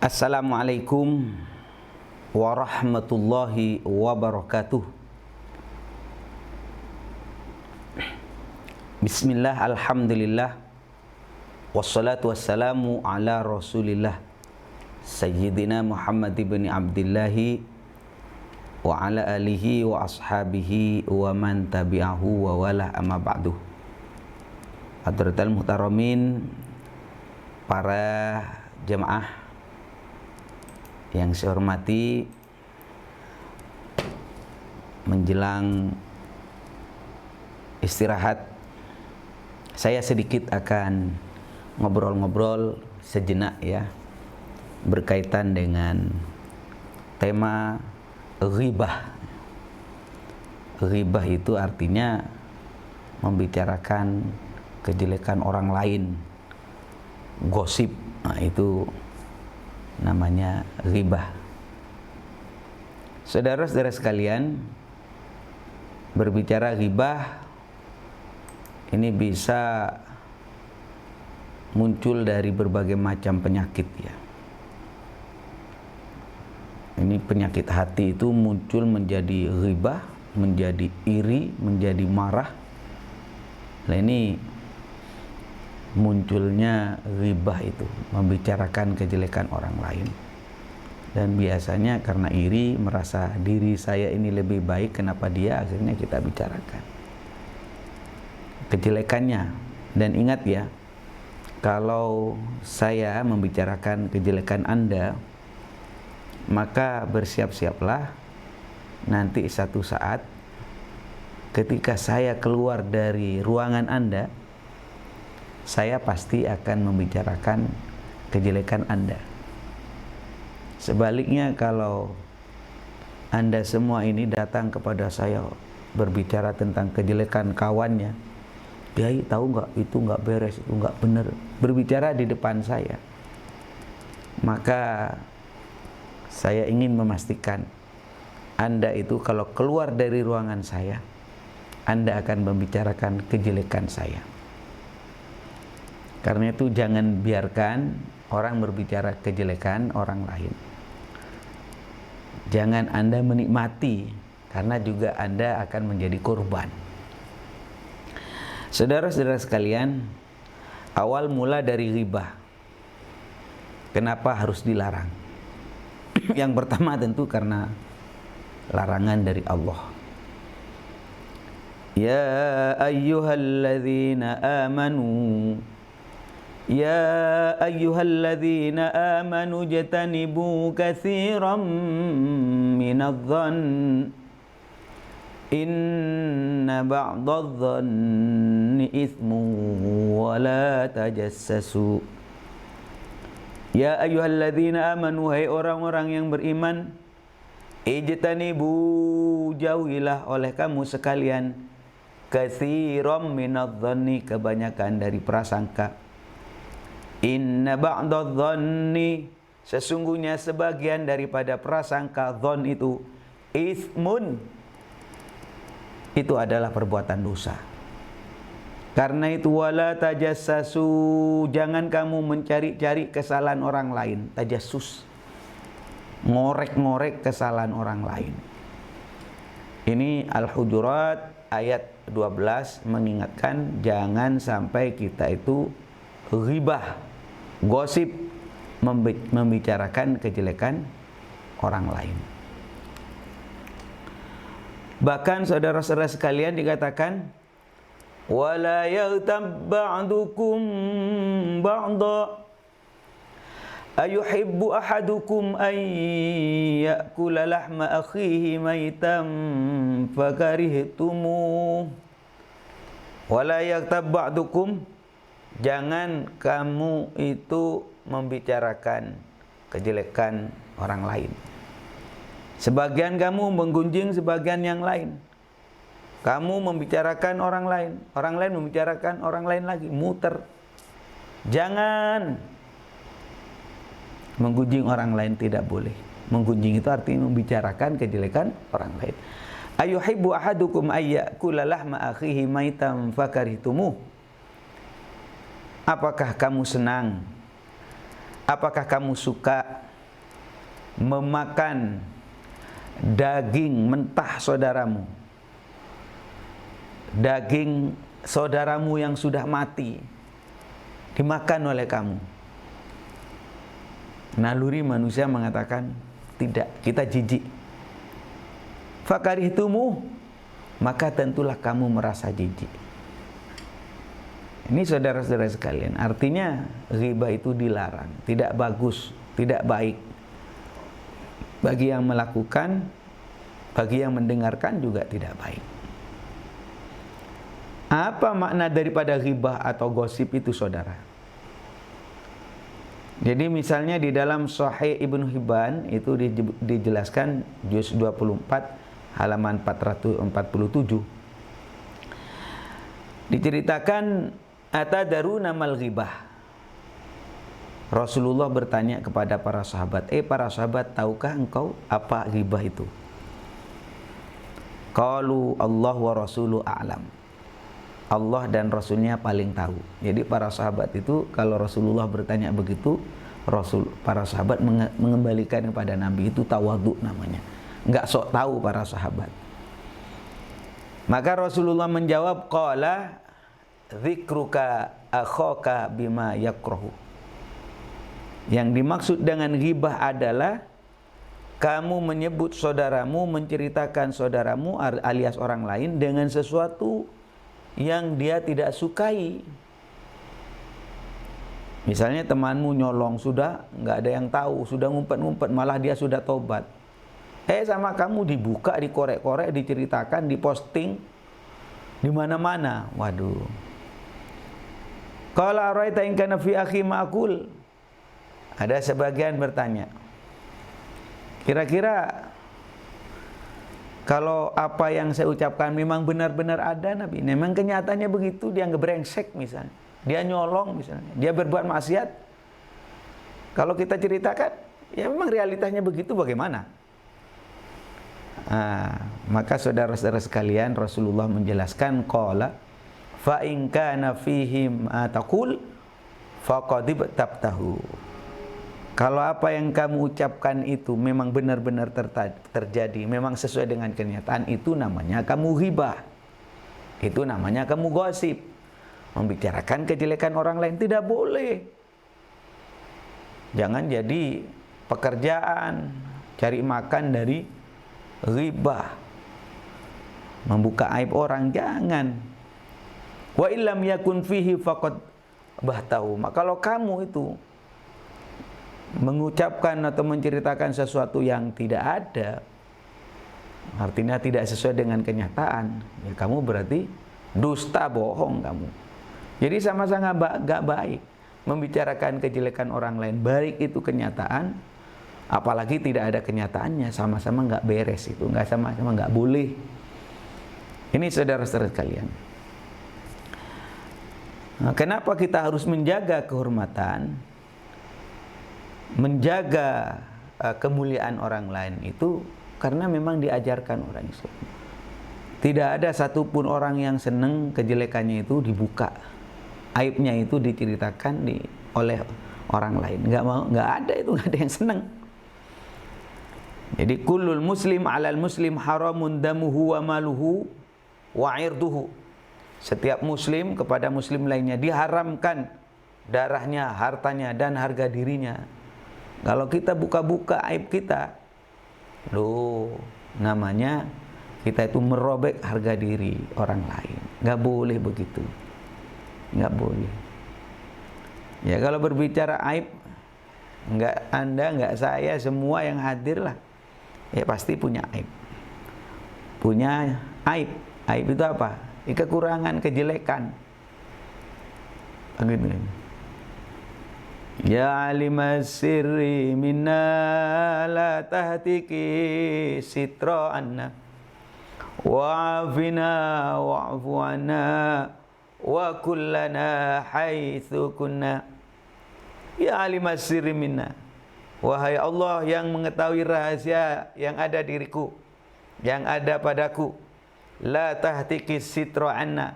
Assalamualaikum warahmatullahi wabarakatuh. Bismillah, alhamdulillah, wassalatu wassalamu ala rasulillah Sayyidina Muhammad ibn Abdillahi wa ala alihi wa ashabihi wa man tabi'ahu wa wala amma ba'du. Hadratal muhtaramin, para jemaah yang saya hormati, menjelang istirahat saya sedikit akan ngobrol-ngobrol sejenak ya, berkaitan dengan tema ghibah. Ghibah itu artinya membicarakan kejelekan orang lain, gosip. Nah, itu namanya ghibah. Saudara-saudara sekalian, berbicara ghibah ini bisa muncul dari berbagai macam penyakit ya. Ini penyakit hati itu muncul menjadi ghibah, menjadi iri, menjadi marah. Nah, ini munculnya ghibah itu membicarakan kejelekan orang lain. Dan biasanya karena iri, merasa diri saya ini lebih baik, kenapa dia, akhirnya kita bicarakan kejelekannya. Dan ingat ya, kalau saya membicarakan kejelekan Anda, maka bersiap-siaplah nanti satu saat ketika saya keluar dari ruangan Anda, saya pasti akan membicarakan kejelekan Anda. Sebaliknya, kalau Anda semua ini datang kepada saya berbicara tentang kejelekan kawannya, Kiai tahu nggak, itu nggak beres, itu nggak benar, berbicara di depan saya, maka saya ingin memastikan Anda itu kalau keluar dari ruangan saya, Anda akan membicarakan kejelekan saya. Karena itu jangan biarkan orang berbicara kejelekan orang lain. Jangan Anda menikmati, karena juga Anda akan menjadi korban. Saudara-saudara sekalian, awal mula dari ghibah, kenapa harus dilarang? Yang pertama tentu karena larangan dari Allah. Ya ayyuhalladzina amanu, ya ayyuhalladzina amanu jatanibu katsiran minadh-dhann inna ba'dadh-dhanni itsmu wa la tajassasu. Ya ayyuhalladzina amanu, hai orang-orang yang beriman, ijtanibu, jauhilah oleh kamu sekalian, katsiran minadh-dhanni, kebanyakan dari prasangka. Inna ba'dadh-dhanni, sesungguhnya sebagian daripada prasangka, dhon itu itsmun, itu adalah perbuatan dosa. Karena itu wala tajassasu, jangan kamu mencari-cari kesalahan orang lain. Tajassus, ngorek-ngorek kesalahan orang lain. Ini Al-Hujurat ayat 12 mengingatkan jangan sampai kita itu ghibah, gosip, membicarakan kejelekan orang lain. Bahkan saudara-saudara sekalian dikatakan wala yaghtab ba'dukum ba'da ayuhibbu ahadukum an ya'kula lahma akhihi maitan fakarihtumu. Wala yaghtab ba'dukum, jangan kamu itu membicarakan kejelekan orang lain. Sebagian kamu menggunjing sebagian yang lain. Kamu membicarakan orang lain membicarakan orang lain lagi, muter. Jangan menggunjing orang lain, tidak boleh. Menggunjing itu artinya membicarakan kejelekan orang lain. Ayuhibbu ahadukum ayyakula lahma akhihi maitan fakarihtumu. Apakah kamu senang? Apakah kamu suka memakan daging mentah saudaramu, daging saudaramu yang sudah mati dimakan oleh kamu. Naluri manusia mengatakan tidak, kita jijik. Fakarihtumu, maka tentulah kamu merasa jijik. Ini saudara-saudara sekalian, artinya ghibah itu dilarang, tidak bagus, tidak baik. Bagi yang melakukan, bagi yang mendengarkan juga tidak baik. Apa makna daripada ghibah atau gosip itu, saudara? Jadi misalnya di dalam Sahih Ibnu Hibban itu dijelaskan juz 24 halaman 447. Diceritakan atadaruna mal ghibah. Rasulullah bertanya kepada para sahabat, para sahabat, tahukah engkau apa ghibah itu? Qalu Allah wa rasulu a'lam. Allah dan Rasulnya paling tahu. Jadi para sahabat itu kalau Rasulullah bertanya begitu, para sahabat mengembalikan kepada Nabi. Itu tawadhu namanya. Enggak sok tahu para sahabat. Maka Rasulullah menjawab, qala dzikruka akhaka bima yakrahu. Yang dimaksud dengan ghibah adalah kamu menyebut saudaramu, menceritakan saudaramu alias orang lain dengan sesuatu yang dia tidak sukai. Misalnya temanmu nyolong, sudah nggak ada yang tahu, sudah ngumpet-ngumpet, malah dia sudah tobat. Sama kamu dibuka, dikorek-korek, diceritakan, diposting di mana-mana. Waduh. Qala araita in kana fi akhi ma'kul. Ada sebagian bertanya, kira-kira kalau apa yang saya ucapkan memang benar-benar ada Nabi, memang kenyataannya begitu, dia ngebrengsek misalnya, dia nyolong misalnya, dia berbuat maksiat, kalau kita ceritakan ya memang realitanya begitu, bagaimana? Maka saudara-saudara sekalian, Rasulullah menjelaskan, qala fa in kana fihim taqul faqad tabtahu. Kalau apa yang kamu ucapkan itu memang benar-benar terjadi, memang sesuai dengan kenyataan, itu namanya kamu ghibah. Itu namanya kamu gosip. Membicarakan kejelekan orang lain tidak boleh. Jangan jadi pekerjaan, cari makan dari ghibah. Membuka aib orang, jangan. Wa illam yakun fihi faqad bahtahu. Maka kalau kamu itu mengucapkan atau menceritakan sesuatu yang tidak ada, artinya tidak sesuai dengan kenyataan, ya kamu berarti dusta, bohong kamu. Jadi sama-sama gak baik membicarakan kejelekan orang lain, baik itu kenyataan, apalagi tidak ada kenyataannya, sama-sama gak beres itu, sama-sama gak boleh. Ini saudara-saudara sekalian. Nah, kenapa kita harus menjaga kehormatan, menjaga kemuliaan orang lain itu? Karena memang diajarkan orang Islam. Tidak ada satupun orang yang senang kejelekannya itu dibuka, aibnya itu diceritakan oleh orang lain. Nggak ada itu, nggak ada yang senang. Jadi kullul muslim alal muslim haramun damuhu wa maluhu wa irduhu. Setiap muslim kepada muslim lainnya diharamkan darahnya, hartanya, dan harga dirinya. Kalau kita buka-buka aib kita, namanya kita itu merobek harga diri orang lain. Nggak boleh begitu, nggak boleh. Ya kalau berbicara aib, nggak Anda, nggak saya, semua yang hadir lah, ya pasti punya aib. Punya aib. Aib itu apa? Kekurangan, kejelekan. Begitu. Ya alimas sirri minna la tahtiki sitra anna wa'afina wa'afu anna wa kullana haitsu kunna. Ya alimas sirri minna, wahai Allah yang mengetahui rahasia yang ada diriku, yang ada padaku, la tahtiki sitra anna,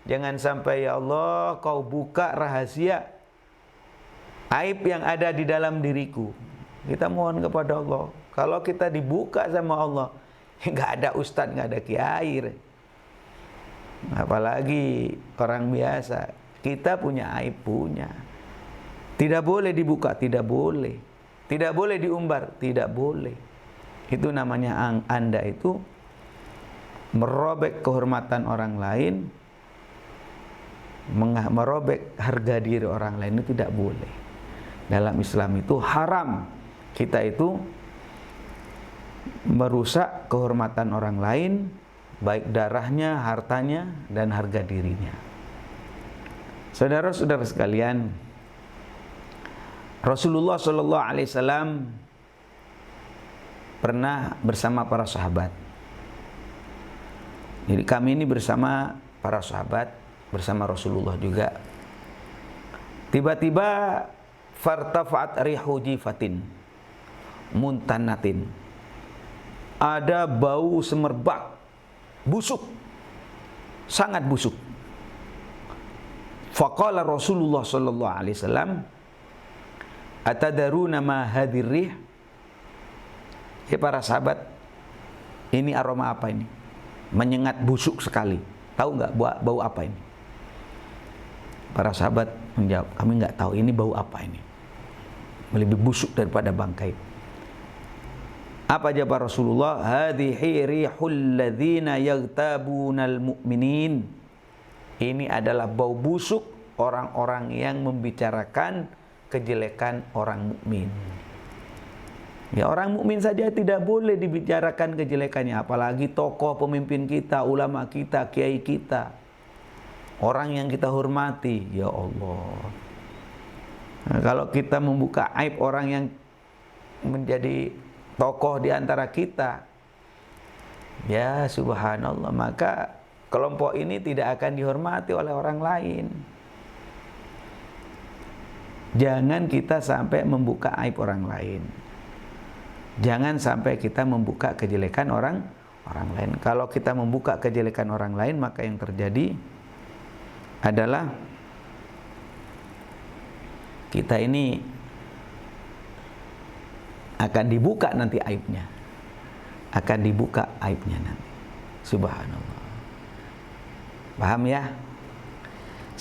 jangan sampai ya Allah kau buka rahasia aib yang ada di dalam diriku. Kita mohon kepada Allah. Kalau kita dibuka sama Allah, nggak ada ustadz, nggak ada kiai. Apalagi orang biasa. Kita punya aib, punya. Tidak boleh dibuka, tidak boleh. Tidak boleh diumbar, tidak boleh. Itu namanya Anda itu merobek kehormatan orang lain, merobek harga diri orang lain, itu tidak boleh. Dalam Islam itu haram kita itu merusak kehormatan orang lain, baik darahnya, hartanya, dan harga dirinya. Saudara-saudara sekalian, Rasulullah SAW pernah bersama para sahabat. Jadi kami ini bersama para sahabat, bersama Rasulullah juga. Tiba-tiba fartafa'at rihu jifatin muntanatin. Ada bau semerbak, busuk, sangat busuk. Faqala Rasulullah sallallahu alaihi wasallam, "Atadaruna ma hadhir rih?" Ya para sahabat, ini aroma apa ini? Menyengat, busuk sekali. Tahu nggak bau apa ini? Para sahabat menjawab, kami nggak tahu ini bau apa ini. Lebih busuk daripada bangkai. Apa jawab Rasulullah? Hadhihi rihul ladzina yaghtabunal mu'minin. Ini adalah bau busuk orang-orang yang membicarakan kejelekan orang mukmin. Ya, orang mukmin saja tidak boleh dibicarakan kejelekannya, apalagi tokoh pemimpin kita, ulama kita, kiai kita, orang yang kita hormati. Ya Allah. Nah, kalau kita membuka aib orang yang menjadi tokoh di antara kita, ya subhanallah, maka kelompok ini tidak akan dihormati oleh orang lain. Jangan kita sampai membuka aib orang lain. Jangan sampai kita membuka kejelekan orang lain. Kalau kita membuka kejelekan orang lain, maka yang terjadi adalah kita ini akan dibuka nanti aibnya. Akan dibuka aibnya nanti. Subhanallah. Paham ya?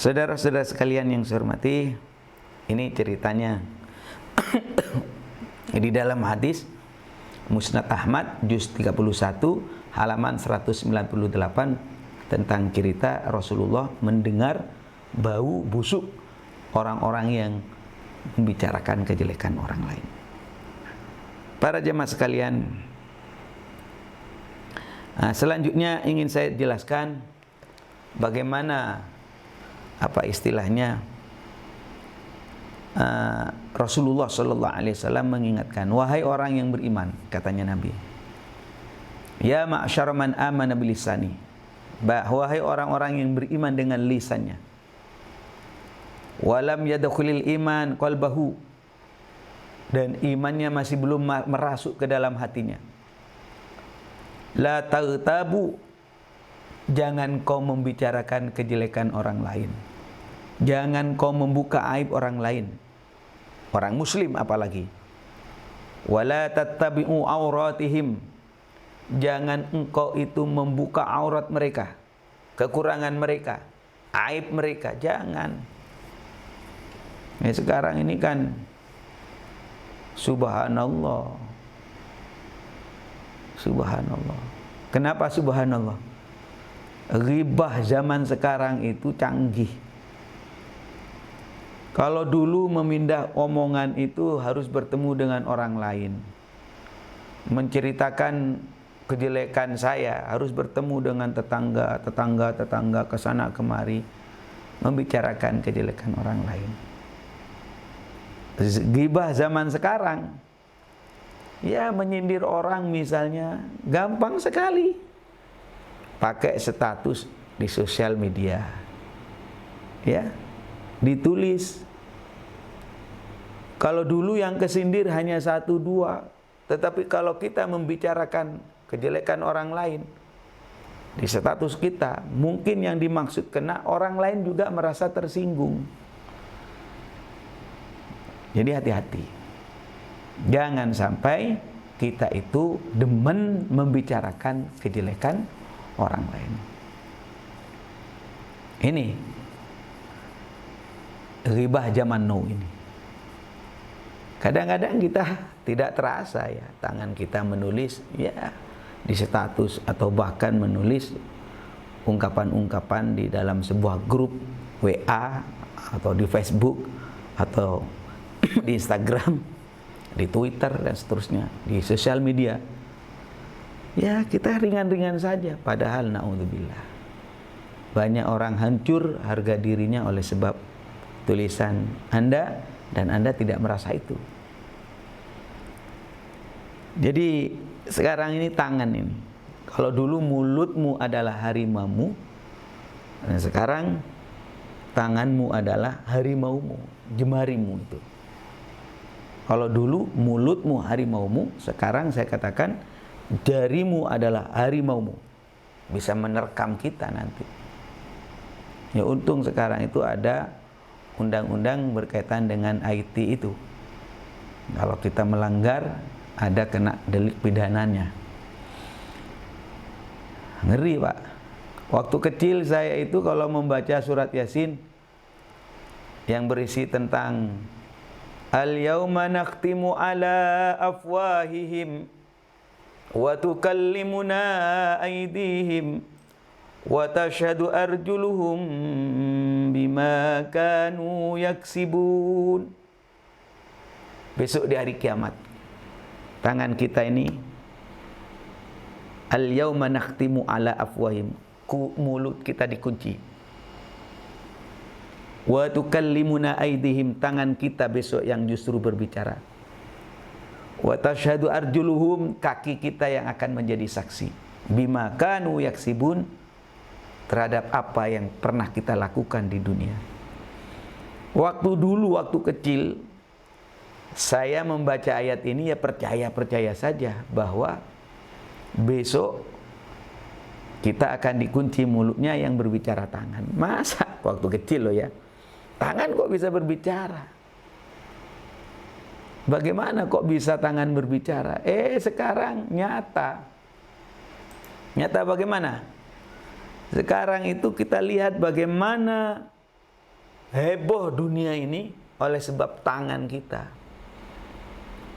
Saudara-saudara sekalian yang saya hormati, ini ceritanya di dalam hadis Musnad Ahmad juz 31 halaman 198 tentang cerita Rasulullah mendengar bau busuk orang-orang yang membicarakan kejelekan orang lain. Para jemaah sekalian, selanjutnya ingin saya jelaskan bagaimana apa istilahnya Rasulullah Sallallahu Alaihi Wasallam mengingatkan, wahai orang yang beriman, katanya Nabi, ya ma'syar man amana bilisani, wahai orang-orang yang beriman dengan lisannya, walam yadkhulil iman qalbahu, dan imannya masih belum merasuk ke dalam hatinya, la taghtabu, jangan kau membicarakan kejelekan orang lain, jangan kau membuka aib orang lain, orang muslim apalagi. Wala tattabi'u auratihim, jangan engkau itu membuka aurat mereka, kekurangan mereka, aib mereka, jangan. Ya, sekarang ini kan subhanallah. Subhanallah. Kenapa subhanallah? Ghibah zaman sekarang itu canggih. Kalau dulu memindah omongan itu harus bertemu dengan orang lain, menceritakan kejelekan saya harus bertemu dengan tetangga ke sana kemari, membicarakan kejelekan orang lain. Ghibah zaman sekarang, ya menyindir orang misalnya gampang sekali, pakai status di sosial media, ya ditulis. Kalau dulu yang kesindir hanya 1, 2, tetapi kalau kita membicarakan kejelekan orang lain di status kita, mungkin yang dimaksud kena, orang lain juga merasa tersinggung. Jadi hati-hati. Jangan sampai kita itu demen membicarakan kejelekan orang lain. Ini ghibah zaman now ini. Kadang-kadang kita tidak terasa ya, tangan kita menulis ya di status atau bahkan menulis ungkapan-ungkapan di dalam sebuah grup WA atau di Facebook atau di Instagram, di Twitter dan seterusnya, di sosial media. Ya, kita ringan-ringan saja, padahal naudzubillah. Banyak orang hancur harga dirinya oleh sebab tulisan Anda dan Anda tidak merasa itu. Jadi sekarang ini tangan ini. Kalau dulu mulutmu adalah harimaumu, nah sekarang tanganmu adalah harimaumu, jemarimu itu. Kalau dulu mulutmu harimaumu, sekarang saya katakan jarimu adalah harimaumu. Bisa menerkam kita nanti. Ya untung sekarang itu ada undang-undang berkaitan dengan IT itu. Kalau kita melanggar, ada kena delik pidananya. Ngeri Pak. Waktu kecil saya itu kalau membaca surat Yasin yang berisi tentang Al-yawma nakhtimu ala afwahihim wa tukallimuna aydihim wa tashhadu arjuluhum bima kanu yaksibun. Besok di hari kiamat tangan kita ini al-yawma nakhtimu ala afwahim, mulut kita dikunci. Wa tukallimuna aydihim, tangan kita besok yang justru berbicara. Wa tashhadu arjuluhum, kaki kita yang akan menjadi saksi. Bima kanu yaksibun, terhadap apa yang pernah kita lakukan di dunia. Waktu dulu, waktu kecil, saya membaca ayat ini ya percaya saja bahwa besok kita akan dikunci mulutnya yang berbicara tangan. Masa waktu kecil loh ya, tangan kok bisa berbicara? Bagaimana kok bisa tangan berbicara? Sekarang nyata. Nyata bagaimana? Sekarang itu kita lihat bagaimana heboh dunia ini oleh sebab tangan kita.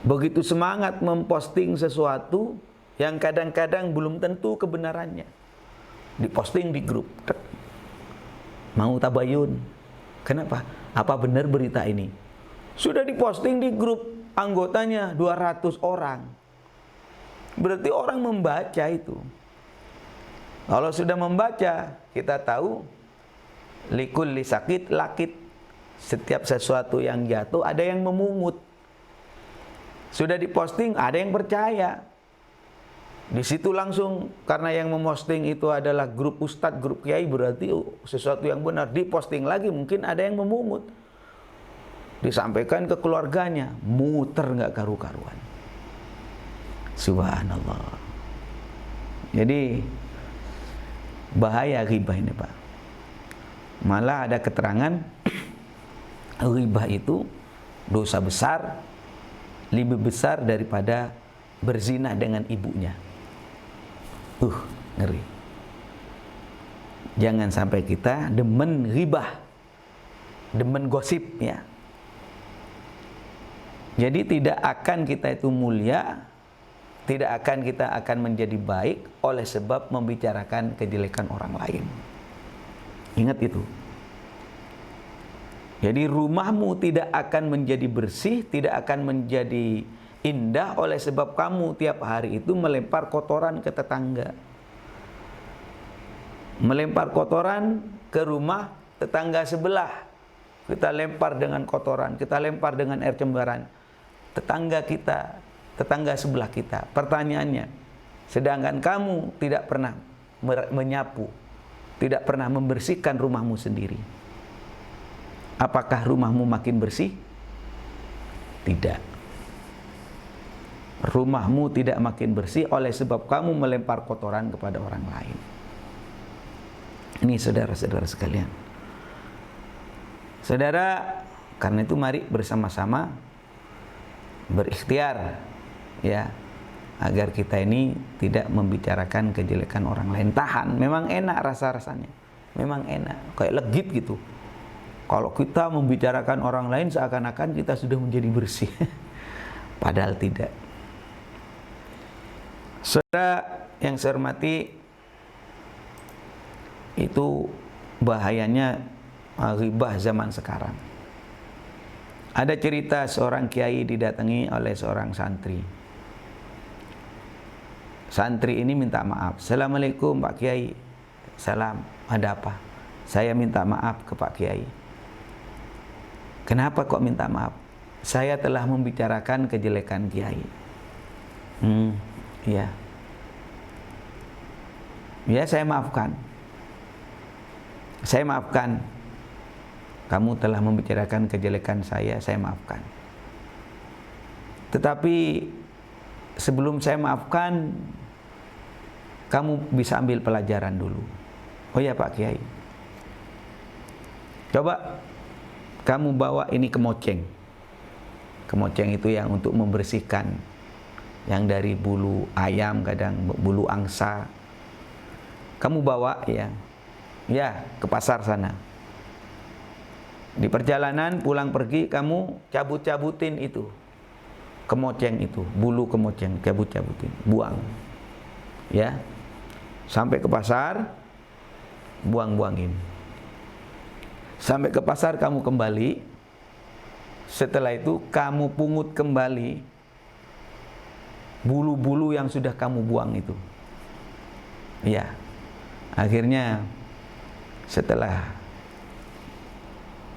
Begitu semangat memposting sesuatu yang kadang-kadang belum tentu kebenarannya. Diposting di grup. Mau tabayun. Kenapa? Apa benar berita ini? Sudah diposting di grup, anggotanya 200 orang. Berarti orang membaca itu. Kalau sudah membaca, kita tahu likulli sakit lakit. Setiap sesuatu yang jatuh ada yang memungut. Sudah diposting, ada yang percaya. Di situ langsung, karena yang memposting itu adalah grup ustadz, grup kiai, berarti sesuatu yang benar. Diposting lagi, mungkin ada yang memungut. Disampaikan ke keluarganya, muter nggak karu-karuan. Subhanallah. Jadi bahaya ghibah ini Pak. Malah ada keterangan ghibah itu dosa besar, lebih besar daripada berzina dengan ibunya. Ngeri. Jangan sampai kita demen ghibah, demen gosip ya. Jadi tidak akan kita itu mulia, tidak akan kita akan menjadi baik oleh sebab membicarakan kejelekan orang lain. Ingat itu. Jadi rumahmu tidak akan menjadi bersih, tidak akan menjadi indah oleh sebab kamu tiap hari itu melempar kotoran ke tetangga. Melempar kotoran ke rumah tetangga sebelah. Kita lempar dengan kotoran, kita lempar dengan air cembaran. Tetangga kita, tetangga sebelah kita. Pertanyaannya, sedangkan kamu tidak pernah menyapu, tidak pernah membersihkan rumahmu sendiri. Apakah rumahmu makin bersih? Tidak. Rumahmu tidak makin bersih oleh sebab kamu melempar kotoran kepada orang lain. Ini saudara-saudara sekalian. Saudara, karena itu mari bersama-sama berikhtiar ya, agar kita ini tidak membicarakan kejelekan orang lain. Tahan, memang enak rasa-rasanya, memang enak, kayak legit gitu. Kalau kita membicarakan orang lain seakan-akan kita sudah menjadi bersih. Padahal tidak. Saudara yang saya hormati, itu bahayanya ghibah zaman sekarang. Ada cerita seorang kiai didatangi oleh seorang santri. Santri ini minta maaf. Assalamualaikum Pak Kiai. Salam, ada apa? Saya minta maaf ke Pak Kiai. Kenapa kok minta maaf? Saya telah membicarakan kejelekan Kiai. Iya. Ya, saya maafkan. Saya maafkan. Kamu telah membicarakan kejelekan saya maafkan. Tetapi sebelum saya maafkan, kamu bisa ambil pelajaran dulu. Oh ya Pak Kiai. Coba kamu bawa ini kemoceng. Kemoceng itu yang untuk membersihkan, yang dari bulu ayam, kadang bulu angsa. Kamu bawa ya ke pasar sana. Di perjalanan pulang pergi kamu cabut-cabutin itu kemoceng itu, bulu kemoceng, cabut-cabutin, buang. Ya. Sampai ke pasar, buang-buangin. Sampai ke pasar kamu kembali. Setelah itu kamu pungut kembali bulu-bulu yang sudah kamu buang itu. Ya. Akhirnya setelah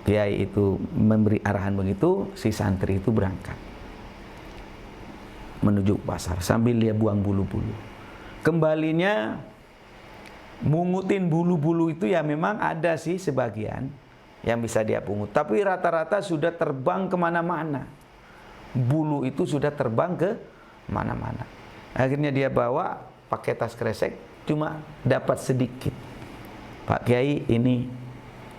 kiai itu memberi arahan begitu, si santri itu berangkat menuju pasar sambil dia buang bulu-bulu. Kembalinya mungutin bulu-bulu itu ya memang ada sih sebagian yang bisa dia pungut, tapi rata-rata sudah terbang kemana-mana. Bulu itu sudah terbang ke mana-mana. Akhirnya dia bawa pakai tas kresek, cuma dapat sedikit. Pak Kiai, ini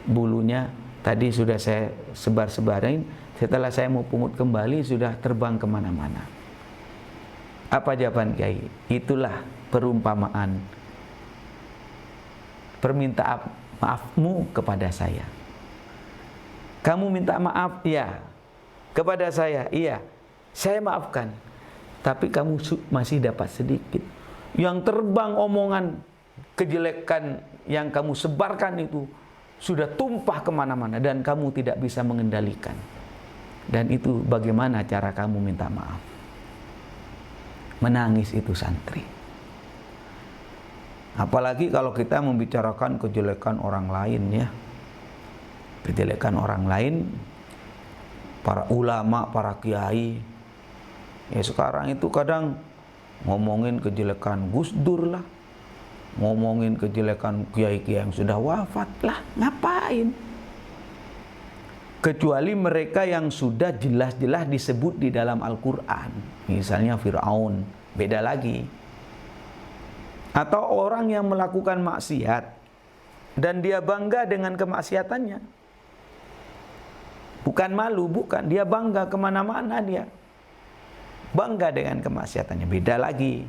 bulunya tadi sudah saya sebar-sebarin, setelah saya mau pungut kembali sudah terbang kemana-mana. Apa jawaban Kiai? Itulah perumpamaan permintaan maafmu kepada saya. Kamu minta maaf, ya, kepada saya, iya, saya maafkan. Tapi kamu masih dapat sedikit. Yang terbang omongan kejelekan yang kamu sebarkan itu sudah tumpah kemana-mana dan kamu tidak bisa mengendalikan. Dan itu bagaimana cara kamu minta maaf? Menangis itu santri. Apalagi kalau kita membicarakan kejelekan orang lain ya. Kejelekan orang lain, para ulama, para kiai. Ya sekarang itu kadang ngomongin kejelekan Gus Dur lah. Ngomongin kejelekan kiai-kiai yang sudah wafat lah, ngapain? Kecuali mereka yang sudah jelas-jelas disebut di dalam Al-Quran. Misalnya Fir'aun, beda lagi. Atau orang yang melakukan maksiat dan dia bangga dengan kemaksiatannya. Bukan malu, bukan. Dia bangga kemana-mana dia. Bangga dengan kemaksiatannya, beda lagi.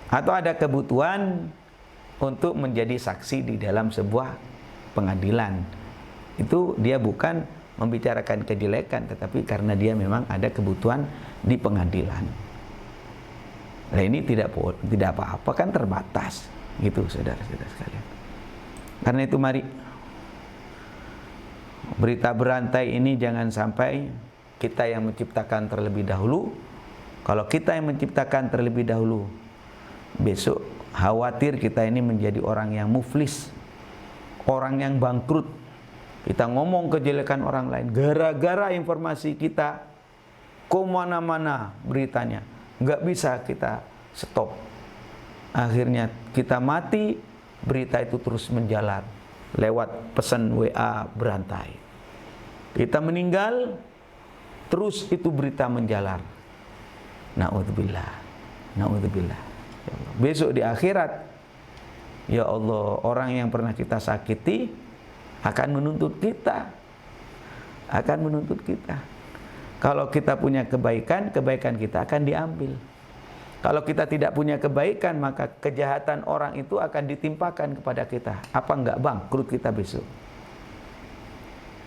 Atau ada kebutuhan untuk menjadi saksi di dalam sebuah pengadilan. Itu dia bukan membicarakan kejelekan, tetapi karena dia memang ada kebutuhan di pengadilan. Nah ini tidak apa-apa, kan terbatas. Gitu saudara-saudara sekalian. Karena itu mari, berita berantai ini jangan sampai kita yang menciptakan terlebih dahulu. Kalau kita yang menciptakan terlebih dahulu, besok khawatir kita ini menjadi orang yang muflis, orang yang bangkrut. Kita ngomong kejelekan orang lain, gara-gara informasi kita kemana-mana beritanya, nggak bisa kita stop. Akhirnya kita mati, berita itu terus menjalar lewat pesan WA berantai. Kita meninggal, terus itu berita menjalar. Na'udzubillah, na'udzubillah. Ya Allah. Besok di akhirat, ya Allah, orang yang pernah kita sakiti akan menuntut kita, Kalau kita punya kebaikan, kebaikan kita akan diambil. Kalau kita tidak punya kebaikan, maka kejahatan orang itu akan ditimpakan kepada kita. Apa enggak bangkrut kita besok?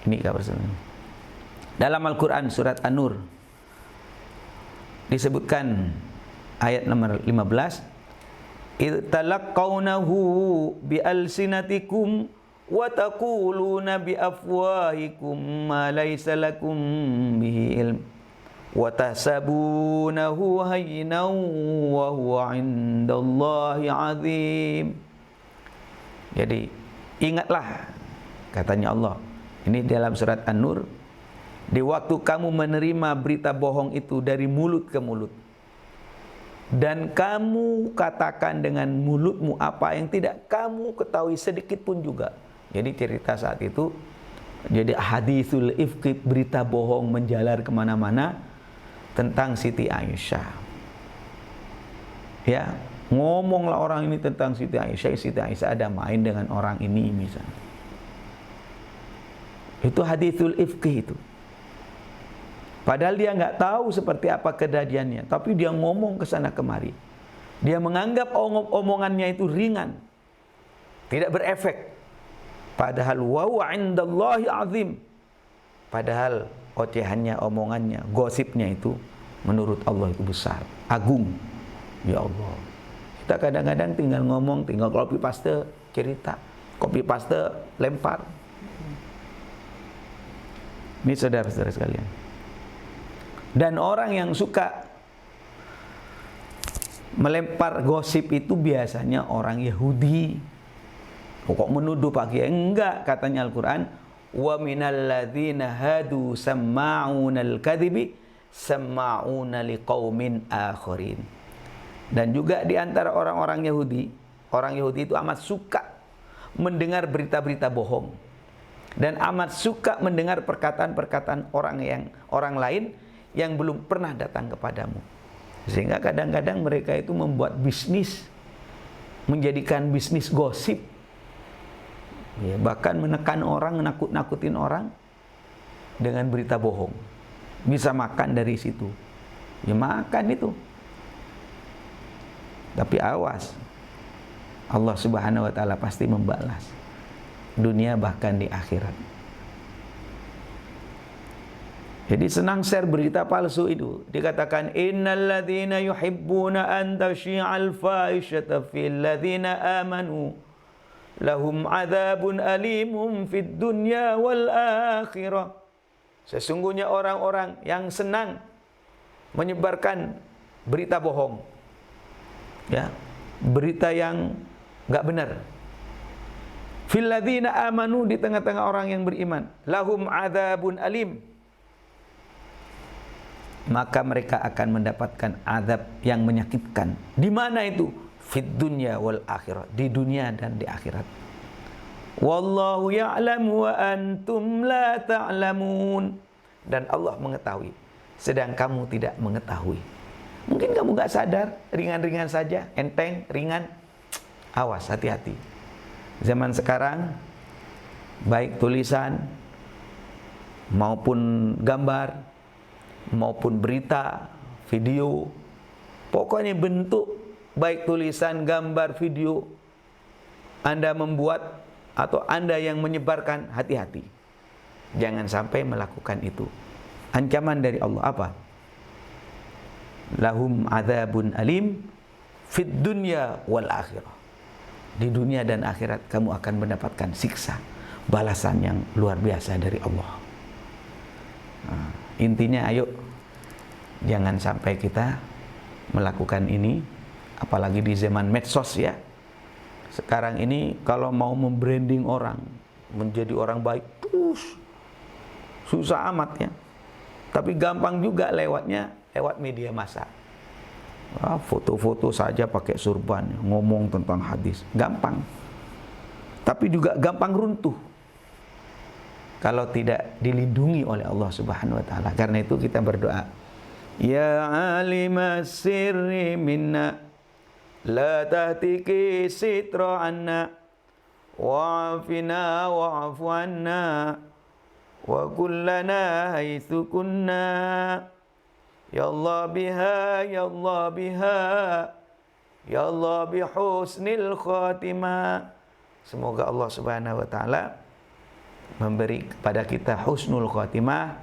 Ini kabar sebenarnya. Dalam Al-Quran surat An-Nur disebutkan ayat nomor 15, "Idh talaqqawnahu bi alsinatikum wa taquluna bi afwahikum ma laysa lakum bihi ilm wa tahsabunahu hayyinan wa huwa 'indallahi 'azim." Jadi ingatlah, katanya Allah ini dalam surat An-Nur, di waktu kamu menerima berita bohong itu dari mulut ke mulut, dan kamu katakan dengan mulutmu apa yang tidak kamu ketahui sedikit pun juga. Jadi cerita saat itu, jadi haditsul ifki, berita bohong menjalar kemana-mana tentang Siti Aisyah. Ya, ngomonglah orang ini tentang Siti Aisyah ada main dengan orang ini misalnya. Itu haditsul ifki itu. Padahal dia nggak tahu seperti apa kejadiannya, tapi dia ngomong ke sana kemari. Dia menganggap omongannya itu ringan, tidak berefek. Padahal wa huwa 'indallahi 'azim. Padahal ocehannya, omongannya, gosipnya itu menurut Allah itu besar, agung. Ya Allah. Kita kadang-kadang tinggal ngomong, tinggal copy paste cerita, copy paste lempar. Ini saudara-saudara sekalian. Dan orang yang suka melempar gosip itu biasanya orang Yahudi. Kok menuduh Pak Kiai? Enggak, katanya Al-Quran, wa minal ladzina hadu samma'unal kadhibi samma'una liqaumin akharin. Dan juga di antara orang Yahudi itu amat suka mendengar berita-berita bohong dan amat suka mendengar perkataan-perkataan orang lain yang belum pernah datang kepadamu. Sehingga kadang-kadang mereka itu membuat bisnis, menjadikan bisnis gosip, ya, bahkan menekan orang, nakut-nakutin orang dengan berita bohong. Bisa makan dari situ, ya makan itu. Tapi awas, Allah Subhanahu wa ta'ala pasti membalas, dunia bahkan di akhirat. Jadi senang share berita palsu itu. Dikatakan innal ladzina yuhibbuna an tashi'al fahishata fil ladzina amanu lahum adzabun alimum fid dunya wal akhirah. Sesungguhnya orang-orang yang senang menyebarkan berita bohong, ya, berita yang enggak benar. Fil ladzina amanu, di tengah-tengah orang yang beriman, lahum adzabun alim, maka mereka akan mendapatkan azab yang menyakitkan. Di mana itu? Fid dunya wal akhirah, di dunia dan di akhirat. Wallahu ya'lamu wa antum la ta'lamun. Dan Allah mengetahui, sedang kamu tidak mengetahui. Mungkin kamu gak sadar, ringan-ringan saja, enteng, ringan. Awas, hati-hati. Zaman sekarang, baik tulisan maupun gambar, maupun berita, video, pokoknya bentuk baik tulisan, gambar, video, Anda membuat atau Anda yang menyebarkan, hati-hati. Jangan sampai melakukan itu. Ancaman dari Allah apa? Lahum adzabun alim fid dunya wal akhirah. Di dunia dan akhirat kamu akan mendapatkan siksa, balasan yang luar biasa dari Allah. Nah, intinya ayo jangan sampai kita melakukan ini, apalagi di zaman medsos ya. Sekarang ini kalau mau membranding orang menjadi orang baik, susah amat ya. Tapi gampang juga lewatnya, lewat media massa. Foto-foto saja pakai surban, ngomong tentang hadis, gampang. Tapi juga gampang runtuh kalau tidak dilindungi oleh Allah Subhanahu wa ta'ala. Karena itu kita berdoa, ya alimas sirri minna la tahtiki sitra anna wa'afina wa'afu anna wa kullana haitsu kunna. Ya Allah biha, ya Allah biha, ya Allah bihusnil khatimah. Semoga Allah Subhanahu wa taala memberi kepada kita husnul khatimah,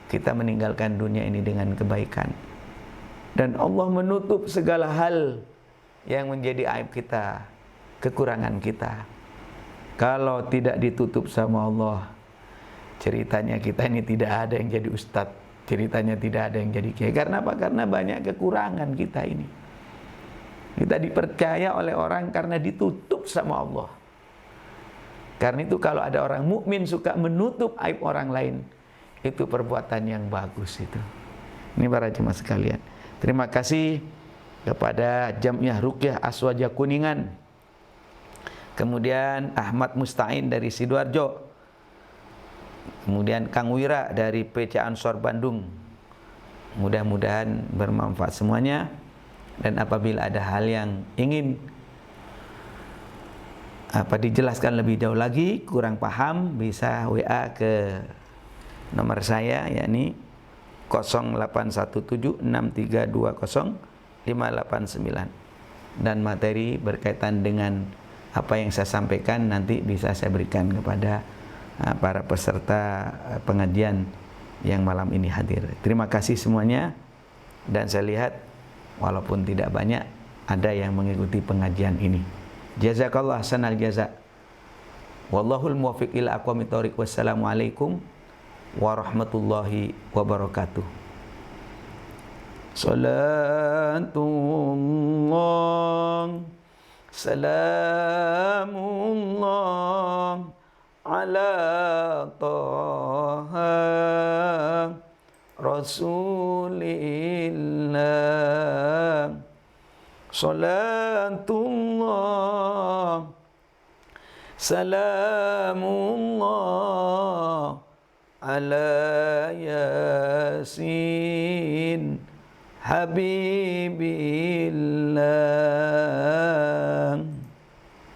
kita meninggalkan dunia ini dengan kebaikan. Dan Allah menutup segala hal yang menjadi aib kita, kekurangan kita. Kalau tidak ditutup sama Allah, ceritanya kita ini tidak ada yang jadi ustadz, ceritanya tidak ada yang jadi kiai. Karena apa? Karena banyak kekurangan kita ini. Kita dipercaya oleh orang karena ditutup sama Allah. Karena itu kalau ada orang mukmin suka menutup aib orang lain, itu perbuatan yang bagus itu. Ini para jemaah sekalian. Terima kasih kepada Jamiah Ruqyah Aswaja Kuningan. Kemudian Ahmad Musta'in dari Sidoarjo. Kemudian Kang Wira dari PC Ansor Bandung. Mudah-mudahan bermanfaat semuanya. Dan apabila ada hal yang ingin dijelaskan lebih jauh lagi, kurang paham, bisa WA ke nomor saya, yakni 08176320 dan materi berkaitan dengan apa yang saya sampaikan nanti bisa saya berikan kepada para peserta pengajian yang malam ini hadir. Terima kasih semuanya, dan saya lihat walaupun tidak banyak ada yang mengikuti pengajian ini. Jazakallah sanal jaza. Wallahul muwaffiq ila aqwamit thoriq. Wassalamualaikum warahmatullahi wabarakatuh. Salatullah, salamullah ala taha rasulillah. Salatullah, salamullah ala yasin habibillah.